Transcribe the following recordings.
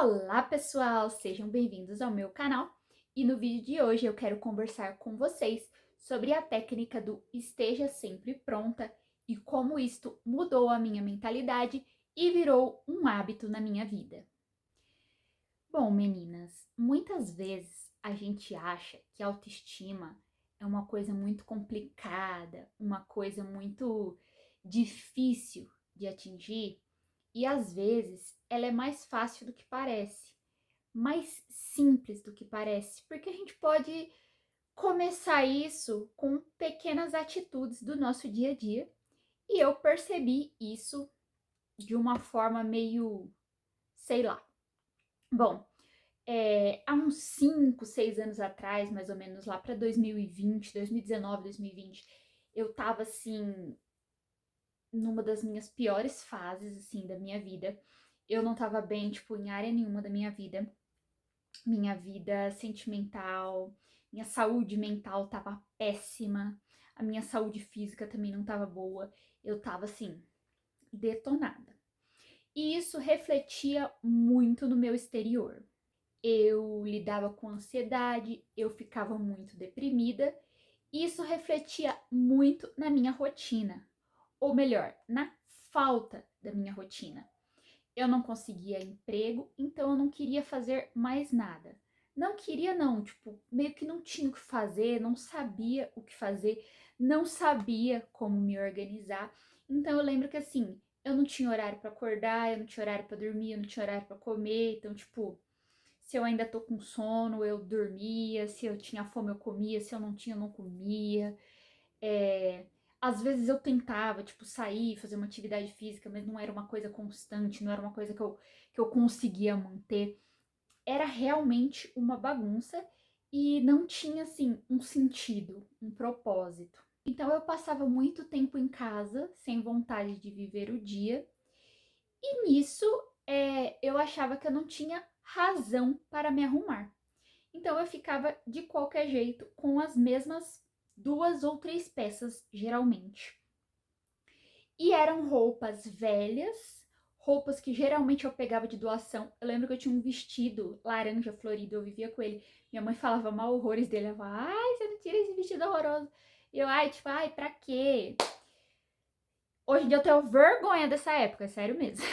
Olá pessoal, sejam bem-vindos ao meu canal e no vídeo de hoje eu quero conversar com vocês sobre a técnica do esteja sempre pronta e como isto mudou a minha mentalidade e virou um hábito na minha vida. Bom, meninas, muitas vezes a gente acha que a autoestima é uma coisa muito complicada, uma coisa muito difícil de atingir e às vezes ela é mais fácil do que parece, mais simples do que parece, porque a gente pode começar isso com pequenas atitudes do nosso dia a dia. E eu percebi isso de uma forma meio, sei lá. Bom, há uns 5, 6 anos atrás, mais ou menos lá para 2020, 2019, 2020, eu tava assim numa das minhas piores fases assim da minha vida. Eu não tava bem, tipo, em área nenhuma da minha vida sentimental, minha saúde mental tava péssima, a minha saúde física também não tava boa, eu tava assim, detonada. E isso refletia muito no meu exterior. Eu lidava com ansiedade, eu ficava muito deprimida, e isso refletia muito na minha rotina, ou melhor, na falta da minha rotina. Eu não conseguia emprego, então eu não queria fazer mais nada. Não queria não, tipo, meio que não tinha o que fazer, não sabia o que fazer, não sabia como me organizar. Então eu lembro que assim, eu não tinha horário para acordar, eu não tinha horário para dormir, eu não tinha horário para comer, então tipo, se eu ainda tô com sono, eu dormia, se eu tinha fome eu comia, se eu não tinha eu não comia. É, às vezes eu tentava, tipo, sair, fazer uma atividade física, mas não era uma coisa constante, não era uma coisa que eu conseguia manter. Era realmente uma bagunça e não tinha, assim, um sentido, um propósito. Então eu passava muito tempo em casa, sem vontade de viver o dia, e nisso eu achava que eu não tinha razão para me arrumar. Então eu ficava de qualquer jeito com as mesmas 2 ou 3 peças, geralmente. E eram roupas velhas, roupas que geralmente eu pegava de doação. Eu lembro que eu tinha um vestido laranja florido, eu vivia com ele. Minha mãe falava mal horrores dele, ela falava, ai, você não tira esse vestido horroroso. E eu, ai, tipo, ai, pra quê? Hoje em dia eu tenho vergonha dessa época, é sério mesmo.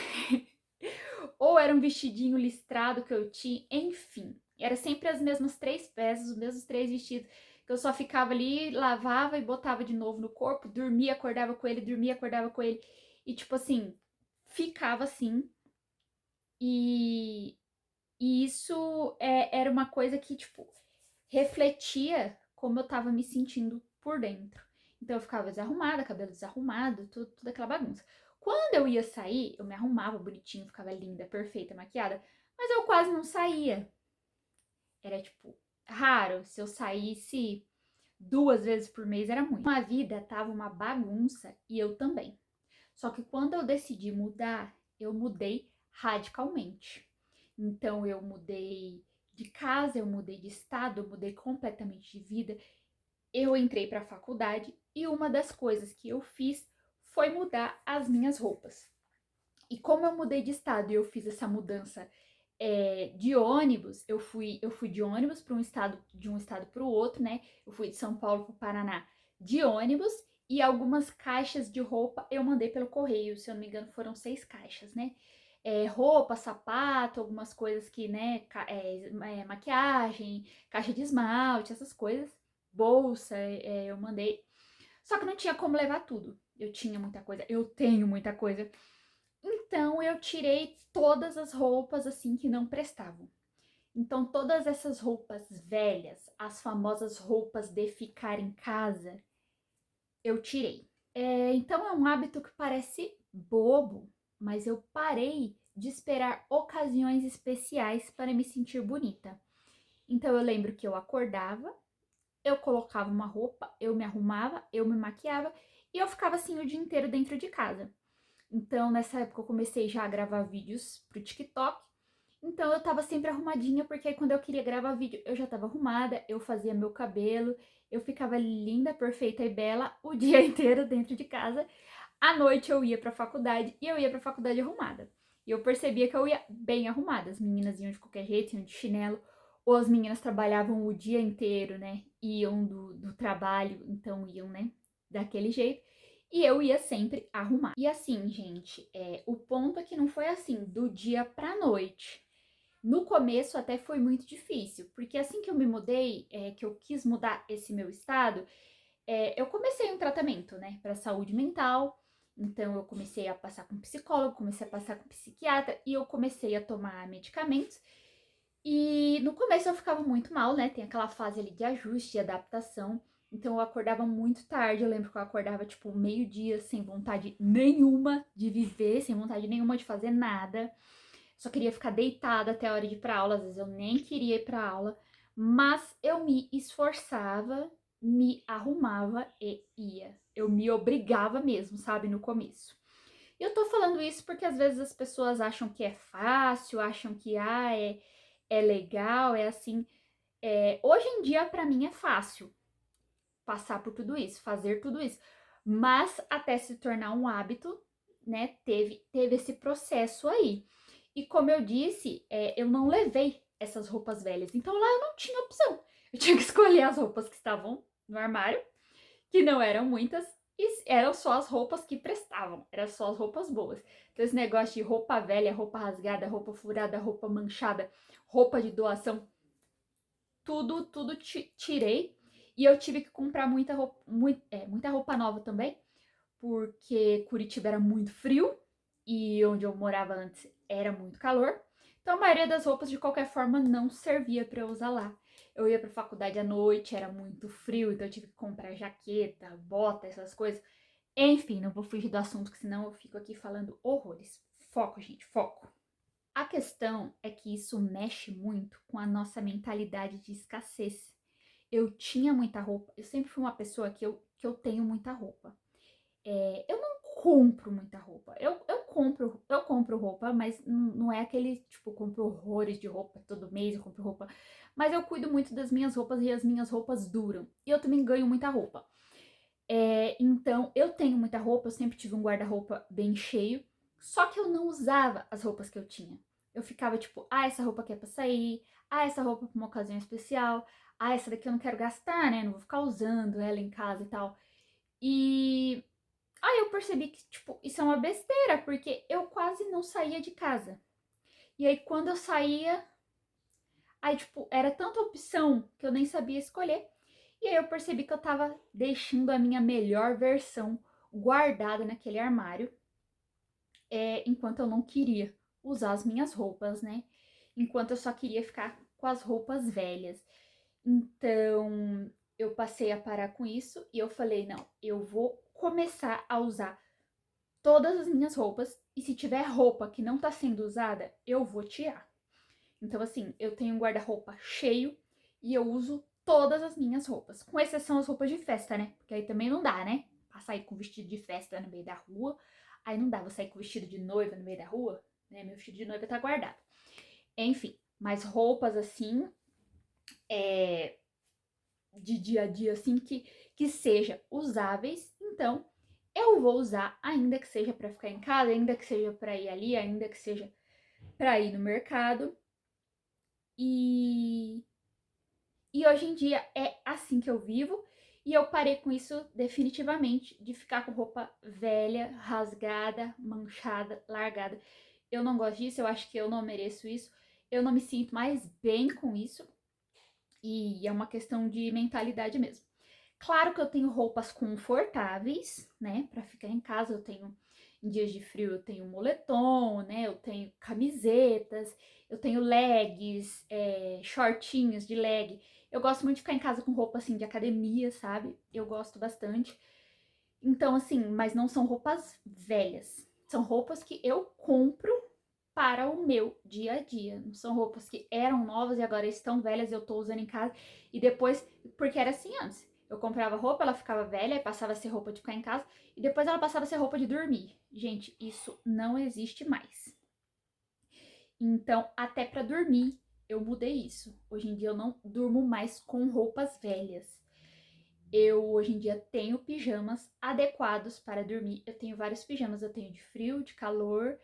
Ou era um vestidinho listrado que eu tinha, enfim. Era sempre as mesmas 3 peças, os mesmos 3 vestidos, que eu só ficava ali, lavava e botava de novo no corpo, dormia, acordava com ele, dormia, acordava com ele. E tipo assim, ficava assim. E, e isso era uma coisa que, tipo, refletia como eu tava me sentindo por dentro. Então eu ficava desarrumada, cabelo desarrumado, tudo aquela bagunça. Quando eu ia sair, eu me arrumava bonitinho, ficava linda, perfeita, maquiada, mas eu quase não saía. Era tipo raro, se eu saísse 2 vezes por mês era muito. A vida tava uma bagunça e eu também. Só que quando eu decidi mudar, eu mudei radicalmente. Então eu mudei de casa, eu mudei de estado, eu mudei completamente de vida. Eu entrei para a faculdade e uma das coisas que eu fiz foi mudar as minhas roupas. E como eu mudei de estado e eu fiz essa mudança de ônibus, eu fui de ônibus para um estado, de um estado para o outro, né? Eu fui de São Paulo para o Paraná de ônibus e algumas caixas de roupa eu mandei pelo correio, se eu não me engano foram 6 caixas, né? Roupa, sapato, algumas coisas que, né, maquiagem, caixa de esmalte, essas coisas, bolsa, eu mandei. Só que não tinha como levar tudo. Eu tinha muita coisa, eu tenho muita coisa. Então eu tirei todas as roupas assim que não prestavam. Então todas essas roupas velhas, as famosas roupas de ficar em casa, eu tirei. Então é um hábito que parece bobo, mas eu parei de esperar ocasiões especiais para me sentir bonita. Então eu lembro que eu acordava, eu colocava uma roupa, eu me arrumava, eu me maquiava e eu ficava assim o dia inteiro dentro de casa. Então, nessa época, eu comecei já a gravar vídeos pro TikTok. Então, eu tava sempre arrumadinha, porque aí quando eu queria gravar vídeo, eu já tava arrumada, eu fazia meu cabelo, eu ficava linda, perfeita e bela o dia inteiro dentro de casa. À noite eu ia pra faculdade e eu ia pra faculdade arrumada. E eu percebia que eu ia bem arrumada. As meninas iam de qualquer jeito, iam de chinelo. Ou as meninas trabalhavam o dia inteiro, né? Iam do trabalho, então iam, né? Daquele jeito. E eu ia sempre arrumar. E assim, gente, o ponto é que não foi assim, do dia pra noite. No começo até foi muito difícil, porque assim que eu me mudei, que eu quis mudar esse meu estado, eu comecei um tratamento, né, para saúde mental. Então eu comecei a passar com psicólogo, comecei a passar com psiquiatra e eu comecei a tomar medicamentos. E no começo eu ficava muito mal, né? Tem aquela fase ali de ajuste, de adaptação. Então eu acordava muito tarde. Eu lembro que eu acordava tipo meio-dia, sem vontade nenhuma de viver, sem vontade nenhuma de fazer nada. Só queria ficar deitada até a hora de ir pra aula. Às vezes eu nem queria ir pra aula. Mas eu me esforçava, me arrumava e ia. Eu me obrigava mesmo, sabe? No começo. E eu tô falando isso porque às vezes as pessoas acham que é fácil, acham que é legal, é assim. Hoje em dia, pra mim, é fácil passar por tudo isso, fazer tudo isso. Mas até se tornar um hábito, né, teve esse processo aí. E como eu disse, eu não levei essas roupas velhas. Então lá eu não tinha opção. Eu tinha que escolher as roupas que estavam no armário, que não eram muitas, e eram só as roupas que prestavam, eram só as roupas boas. Então esse negócio de roupa velha, roupa rasgada, roupa furada, roupa manchada, roupa de doação, tudo tirei. E eu tive que comprar muita roupa nova também, porque Curitiba era muito frio e onde eu morava antes era muito calor. Então a maioria das roupas de qualquer forma não servia para eu usar lá. Eu ia para faculdade à noite, era muito frio, então eu tive que comprar jaqueta, bota, essas coisas. Enfim, não vou fugir do assunto, que senão eu fico aqui falando horrores. Foco, gente, foco. A questão é que isso mexe muito com a nossa mentalidade de escassez. Eu tinha muita roupa, eu sempre fui uma pessoa que eu tenho muita roupa. Eu não compro muita roupa. Eu compro roupa, mas não é aquele, tipo, compro horrores de roupa todo mês, eu compro roupa. Mas eu cuido muito das minhas roupas e as minhas roupas duram. E eu também ganho muita roupa. Então, eu tenho muita roupa, eu sempre tive um guarda-roupa bem cheio. Só que eu não usava as roupas que eu tinha. Eu ficava tipo, essa roupa aqui é pra sair. Essa roupa é pra uma ocasião especial. Essa daqui eu não quero gastar, né? Não vou ficar usando ela em casa e tal. E aí eu percebi que, tipo, isso é uma besteira, porque eu quase não saía de casa. E aí quando eu saía, aí, tipo, era tanta opção que eu nem sabia escolher. E aí eu percebi que eu tava deixando a minha melhor versão guardada naquele armário, enquanto eu não queria usar as minhas roupas, né? Enquanto eu só queria ficar com as roupas velhas. Então, eu passei a parar com isso e eu falei, não, eu vou começar a usar todas as minhas roupas e se tiver roupa que não tá sendo usada, eu vou tirar. Então, assim, eu tenho um guarda-roupa cheio e eu uso todas as minhas roupas, com exceção as roupas de festa, né? Porque aí também não dá, né? Pra sair com vestido de festa no meio da rua, aí não dá, vou sair com vestido de noiva no meio da rua, né? Meu vestido de noiva tá guardado. Enfim, mas roupas assim, de dia a dia, assim, que seja usáveis, então eu vou usar, ainda que seja para ficar em casa, ainda que seja para ir ali, ainda que seja para ir no mercado. E, e hoje em dia é assim que eu vivo. E eu parei com isso definitivamente, de ficar com roupa velha, rasgada, manchada, largada. Eu não gosto disso, eu acho que eu não mereço isso. Eu não me sinto mais bem com isso. E é uma questão de mentalidade mesmo. Claro que eu tenho roupas confortáveis, né, para ficar em casa. Eu tenho, em dias de frio, eu tenho moletom, né, eu tenho camisetas, eu tenho legs, shortinhos de leg. Eu gosto muito de ficar em casa com roupa, assim, de academia, sabe? Eu gosto bastante. Então, assim, mas não são roupas velhas. São roupas que eu compro para o meu dia a dia. Não são roupas que eram novas e agora estão velhas e eu tô usando em casa. E depois, porque era assim antes. Eu comprava roupa, ela ficava velha e passava a ser roupa de ficar em casa. E depois ela passava a ser roupa de dormir. Gente, isso não existe mais. Então, até para dormir, eu mudei isso. Hoje em dia eu não durmo mais com roupas velhas. Eu hoje em dia tenho pijamas adequados para dormir. Eu tenho vários pijamas, eu tenho de frio, de calor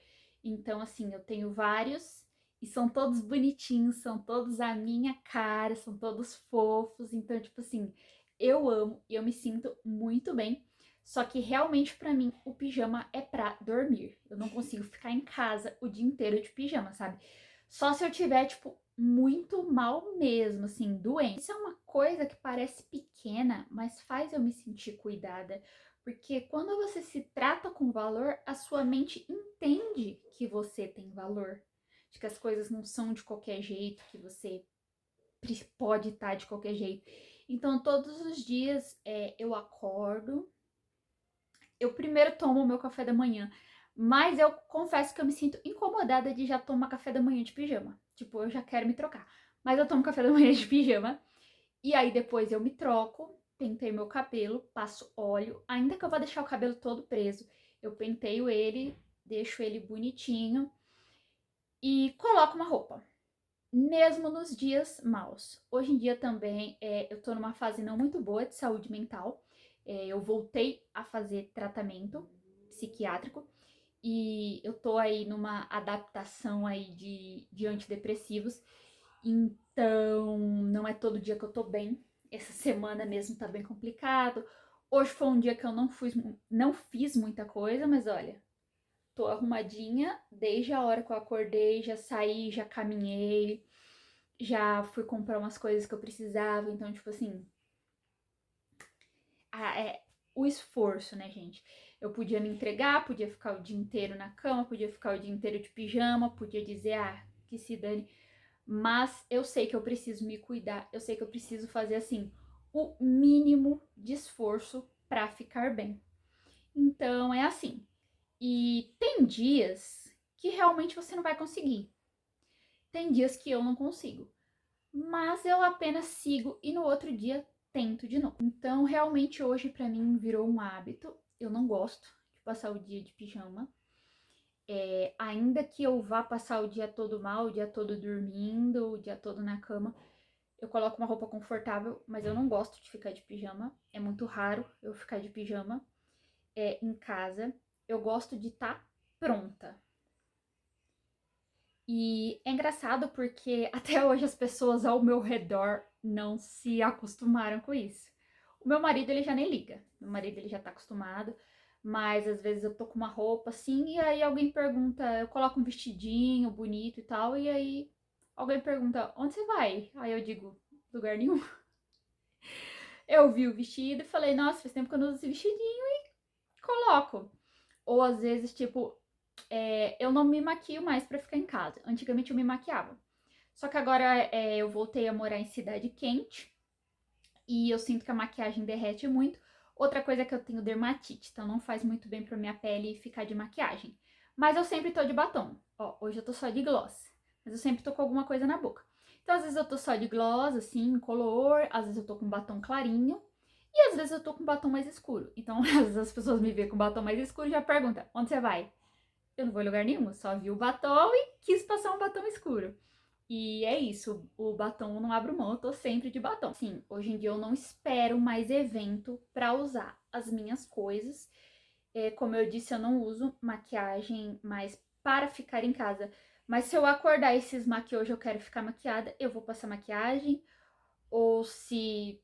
Então, assim, eu tenho vários e são todos bonitinhos, são todos a minha cara, são todos fofos. Então, tipo assim, eu amo e eu me sinto muito bem. Só que realmente pra mim o pijama é pra dormir. Eu não consigo ficar em casa o dia inteiro de pijama, sabe? Só se eu tiver, tipo, muito mal mesmo, assim, doente. Isso é uma coisa que parece pequena, mas faz eu me sentir cuidada. Porque quando você se trata com valor, a sua mente entende que você tem valor. De que as coisas não são de qualquer jeito, que você pode estar de qualquer jeito. Então, todos os dias eu acordo, eu primeiro tomo o meu café da manhã, mas eu confesso que eu me sinto incomodada de já tomar café da manhã de pijama. Tipo, eu já quero me trocar. Mas eu tomo café da manhã de pijama, e aí depois eu me troco, penteio meu cabelo, passo óleo, ainda que eu vá deixar o cabelo todo preso, eu penteio ele, deixo ele bonitinho e coloco uma roupa. Mesmo nos dias maus. Hoje em dia também eu tô numa fase não muito boa de saúde mental. Eu voltei a fazer tratamento psiquiátrico e eu tô aí numa adaptação aí de antidepressivos. Então, não é todo dia que eu tô bem. Essa semana mesmo tá bem complicado. Hoje foi um dia que eu não fiz muita coisa, mas olha, tô arrumadinha desde a hora que eu acordei, já saí, já caminhei, já fui comprar umas coisas que eu precisava. Então, tipo assim, o esforço, né, gente? Eu podia me entregar, podia ficar o dia inteiro na cama, podia ficar o dia inteiro de pijama, podia dizer, que se dane. Mas eu sei que eu preciso me cuidar, eu sei que eu preciso fazer assim o mínimo de esforço para ficar bem. Então é assim. E tem dias que realmente você não vai conseguir. Tem dias que eu não consigo. Mas eu apenas sigo e no outro dia tento de novo. Então realmente hoje para mim virou um hábito. Eu não gosto de passar o dia de pijama. Ainda que eu vá passar o dia todo mal, o dia todo dormindo, o dia todo na cama, eu coloco uma roupa confortável, mas eu não gosto de ficar de pijama. É muito raro eu ficar de pijama em casa. Eu gosto de estar pronta. E é engraçado porque até hoje as pessoas ao meu redor não se acostumaram com isso. O meu marido, ele já nem liga. Meu marido, ele já tá acostumado. Mas às vezes eu tô com uma roupa assim e aí alguém pergunta, eu coloco um vestidinho bonito e tal, e aí alguém pergunta, onde você vai? Aí eu digo, lugar nenhum. Eu vi o vestido e falei, nossa, faz tempo que eu não uso esse vestidinho e coloco. Ou às vezes, tipo, eu não me maquio mais pra ficar em casa. Antigamente eu me maquiava. Só que agora eu voltei a morar em cidade quente e eu sinto que a maquiagem derrete muito. Outra coisa é que eu tenho dermatite, então não faz muito bem pra minha pele ficar de maquiagem. Mas eu sempre tô de batom. Ó, hoje eu tô só de gloss, mas eu sempre tô com alguma coisa na boca. Então às vezes eu tô só de gloss, assim, incolor, às vezes eu tô com batom clarinho e às vezes eu tô com batom mais escuro. Então às vezes as pessoas me veem com batom mais escuro e já perguntam, onde você vai? Eu não vou em lugar nenhum, só vi o batom e quis passar um batom escuro. E é isso, o batom eu não abro mão, eu tô sempre de batom. Sim, hoje em dia eu não espero mais evento pra usar as minhas coisas. Como eu disse, eu não uso maquiagem mais para ficar em casa. Mas se eu acordar e cismar que hoje eu quero ficar maquiada, eu vou passar maquiagem. Ou se.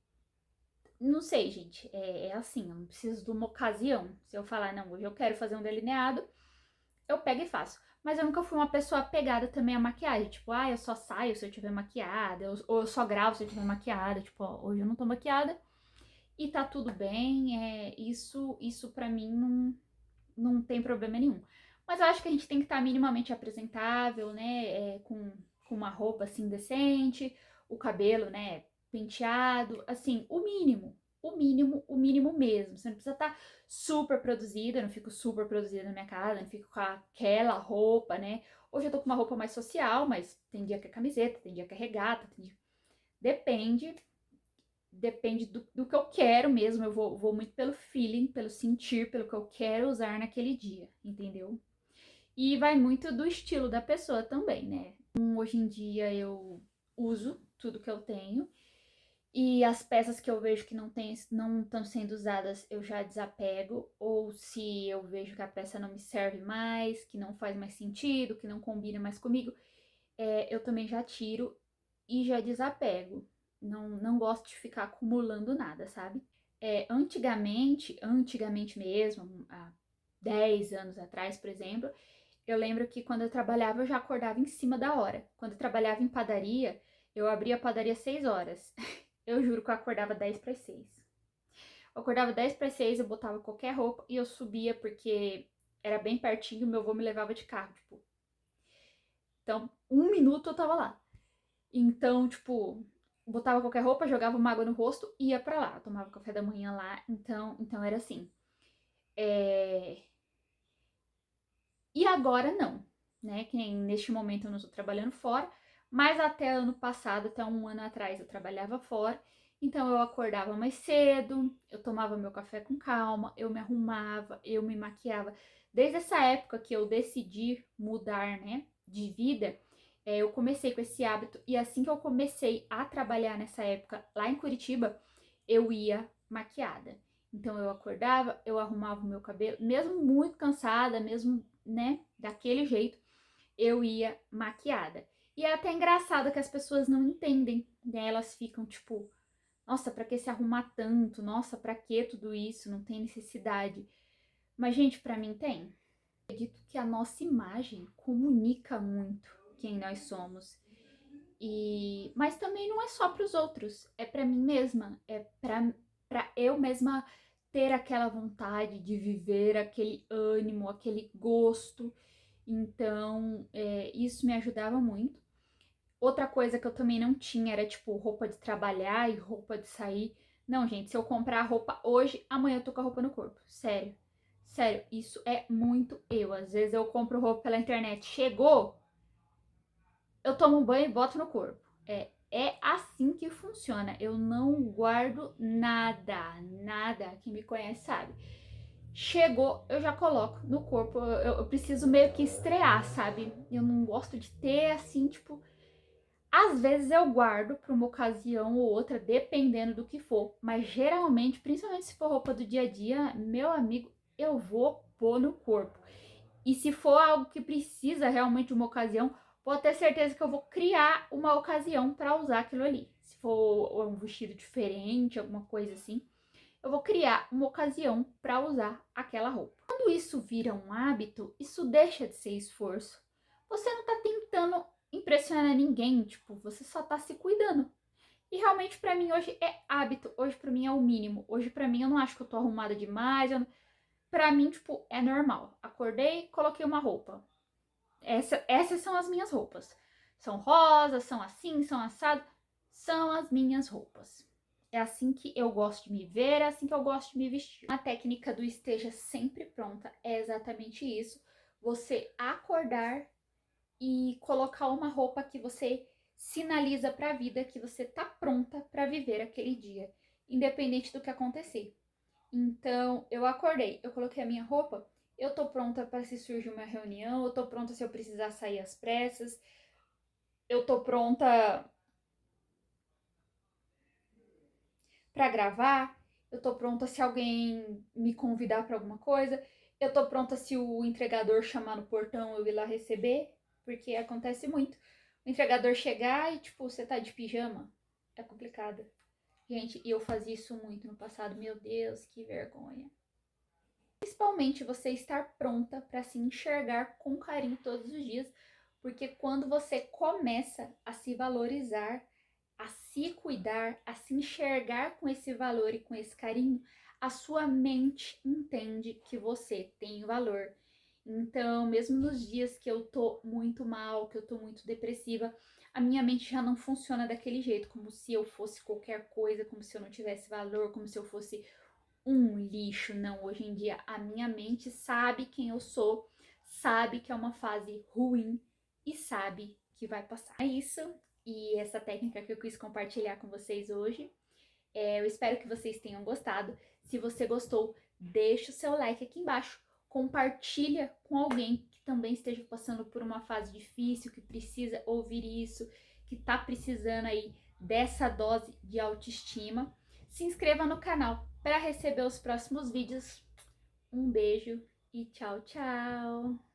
Não sei, gente. É assim, eu não preciso de uma ocasião. Se eu falar, não, hoje eu quero fazer um delineado, eu pego e faço. Mas eu nunca fui uma pessoa apegada também à maquiagem. Tipo, eu só saio se eu tiver maquiada. Ou eu só gravo se eu tiver maquiada. Tipo, ó, hoje eu não tô maquiada. E tá tudo bem. Isso pra mim não tem problema nenhum. Mas eu acho que a gente tem que estar minimamente apresentável, né? Com uma roupa assim decente. O cabelo, né? Penteado. Assim, o mínimo. O mínimo, o mínimo mesmo. Você não precisa estar super produzida, eu não fico super produzida na minha casa, não fico com aquela roupa, né? Hoje eu tô com uma roupa mais social, mas tem dia que é camiseta, tem dia que é regata, depende. Depende do que eu quero mesmo. Eu vou muito pelo feeling, pelo sentir, pelo que eu quero usar naquele dia, entendeu? E vai muito do estilo da pessoa também, né? Hoje em dia eu uso tudo que eu tenho E as peças que eu vejo que não estão sendo usadas, eu já desapego. Ou se eu vejo que a peça não me serve mais, que não faz mais sentido, que não combina mais comigo, eu também já tiro e já desapego. Não gosto de ficar acumulando nada, sabe? Antigamente mesmo, há 10 anos atrás, por exemplo, eu lembro que quando eu trabalhava, eu já acordava em cima da hora. Quando eu trabalhava em padaria, eu abria a padaria às 6 horas. Eu juro que eu acordava 10 para 6. Eu acordava 10 para 6, eu botava qualquer roupa e eu subia porque era bem pertinho, meu avô me levava de carro, tipo. Então, 1 minuto eu tava lá. Então, tipo, botava qualquer roupa, jogava uma água no rosto e ia pra lá. Eu tomava café da manhã lá, então era assim. E agora não, né? Que nem neste momento eu não estou trabalhando fora, mas até ano passado, até 1 ano atrás, eu trabalhava fora. Então eu acordava mais cedo, eu tomava meu café com calma, eu me arrumava, eu me maquiava. Desde essa época que eu decidi mudar, né, de vida, eu comecei com esse hábito e assim que eu comecei a trabalhar nessa época lá em Curitiba, eu ia maquiada. Então eu acordava, eu arrumava o meu cabelo, mesmo muito cansada, mesmo, né, daquele jeito, eu ia maquiada. E é até engraçado que as pessoas não entendem, né? Elas ficam tipo, nossa, pra que se arrumar tanto? Nossa, pra que tudo isso? Não tem necessidade. Mas, gente, pra mim tem. Acredito que a nossa imagem comunica muito quem nós somos. Mas também não é só para os outros, é para mim mesma, é para eu mesma ter aquela vontade de viver, aquele ânimo, aquele gosto. Então, isso me ajudava muito. Outra coisa que eu também não tinha era tipo roupa de trabalhar e roupa de sair. Não, gente, se eu comprar roupa hoje, amanhã eu tô com a roupa no corpo. Sério. Sério, isso é muito eu. Às vezes eu compro roupa pela internet, chegou, eu tomo um banho e boto no corpo. É assim que funciona. Eu não guardo nada, nada. Quem me conhece sabe. Chegou, eu já coloco no corpo. Eu preciso meio que estrear, sabe? Eu não gosto de ter assim, tipo. Às vezes eu guardo para uma ocasião ou outra, dependendo do que for. Mas geralmente, principalmente se for roupa do dia a dia, meu amigo, eu vou pôr no corpo. E se for algo que precisa realmente de uma ocasião, pode ter certeza que eu vou criar uma ocasião para usar aquilo ali. Se for um vestido diferente, alguma coisa assim, eu vou criar uma ocasião para usar aquela roupa. Quando isso vira um hábito, isso deixa de ser esforço. Você não tá tentando impressionar ninguém, tipo, você só tá se cuidando. E realmente para mim hoje é hábito, hoje para mim é o mínimo. Hoje para mim eu não acho que eu tô arrumada demais, pra mim, tipo, é normal. Acordei, coloquei uma roupa. Essas são as minhas roupas. São rosas, são assim, são assado. São as minhas roupas. É assim que eu gosto de me ver, é assim que eu gosto de me vestir. A técnica do esteja sempre pronta é exatamente isso. Você acordar e colocar uma roupa que você sinaliza para a vida que você tá pronta para viver aquele dia, independente do que acontecer. Então, eu acordei, eu coloquei a minha roupa, eu tô pronta para se surgir uma reunião, eu tô pronta se eu precisar sair às pressas, eu tô pronta para gravar, eu tô pronta se alguém me convidar para alguma coisa, eu tô pronta se o entregador chamar no portão eu ir lá receber, porque acontece muito. O entregador chegar e, tipo, você tá de pijama, é complicado. Gente, e eu fazia isso muito no passado, meu Deus, que vergonha. Principalmente você estar pronta para se enxergar com carinho todos os dias, porque quando você começa a se valorizar, a se cuidar, a se enxergar com esse valor e com esse carinho, a sua mente entende que você tem valor. Então, mesmo nos dias que eu tô muito mal, que eu tô muito depressiva, a minha mente já não funciona daquele jeito, como se eu fosse qualquer coisa, como se eu não tivesse valor, como se eu fosse um lixo. Não, hoje em dia a minha mente sabe quem eu sou, sabe que é uma fase ruim e sabe que vai passar. É isso, e essa técnica que eu quis compartilhar com vocês hoje. Eu espero que vocês tenham gostado. Se você gostou, deixa o seu like aqui embaixo. Compartilha com alguém que também esteja passando por uma fase difícil, que precisa ouvir isso, que tá precisando aí dessa dose de autoestima. Se inscreva no canal para receber os próximos vídeos. Um beijo e tchau, tchau!